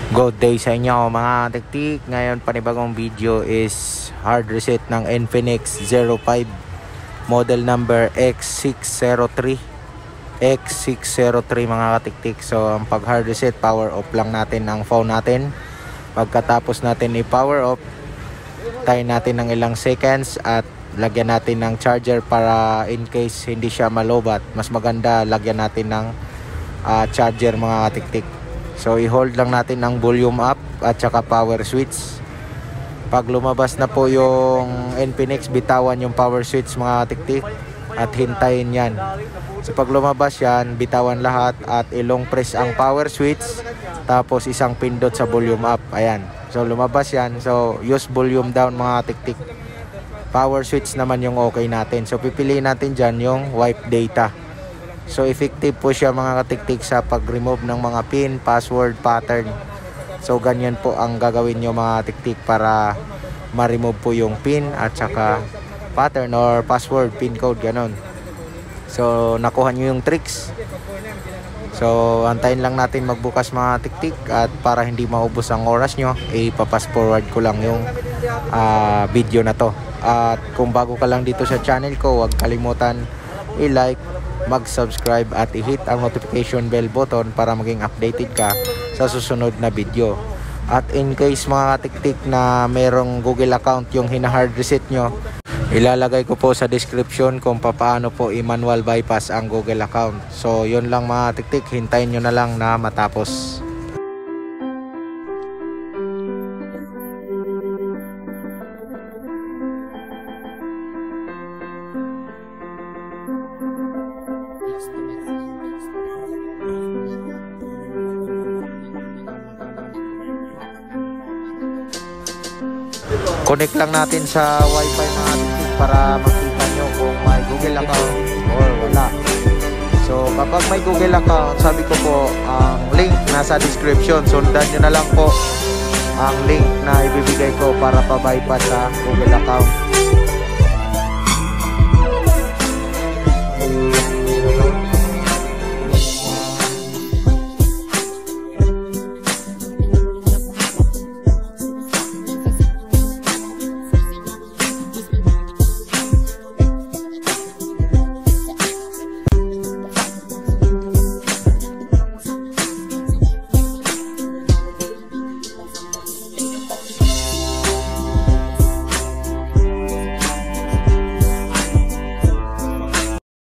Good day sa inyo mga tektik. Ngayon panibagong video is hard reset ng Infinix 05 model number X603 mga katiktik. So ang pag hard reset, power off lang natin ang phone natin. Pagkatapos natin i-power off, tayo natin ng ilang seconds at lagyan natin ng charger para in case hindi siya malobat. Mas maganda lagyan natin ng charger mga katiktik. So i-hold lang natin ang volume up at saka power switch. Pag lumabas na po yung Infinix, bitawan yung power switch mga tiktik at hintayin yan. So pag lumabas yan, bitawan lahat at ilong press ang power switch, tapos isang pindot sa volume up. Ayan. So lumabas yan. So use volume down mga tiktik. Power switch naman yung okay natin. So pipiliin natin dyan yung wipe data. So effective po siya mga katiktik sa pag-remove ng mga pin, password, pattern. So ganyan po ang gagawin nyo mga tiktik para ma-remove po yung pin at saka pattern or password, pin code, ganon. So nakuha nyo yung tricks. So antayin lang natin magbukas mga tiktik at para hindi maubos ang oras nyo, ipapass forward ko lang yung video na to. At kung bago ka lang dito sa channel ko, huwag kalimutan i-like, mag-subscribe at i-hit ang notification bell button para maging updated ka sa susunod na video. At in case mga katiktik na merong Google account yung hina-hard reset nyo, ilalagay ko po sa description kung paano po i-manual bypass ang Google account. So yun lang mga katiktik, hintayin nyo na lang na matapos. Connect lang natin sa wifi mga tiktik para makita nyo kung may Google account or wala. So kapag may Google account, sabi ko po ang link nasa description. Sundan nyo na lang po ang link na ibibigay ko para pa-bypass sa Google account.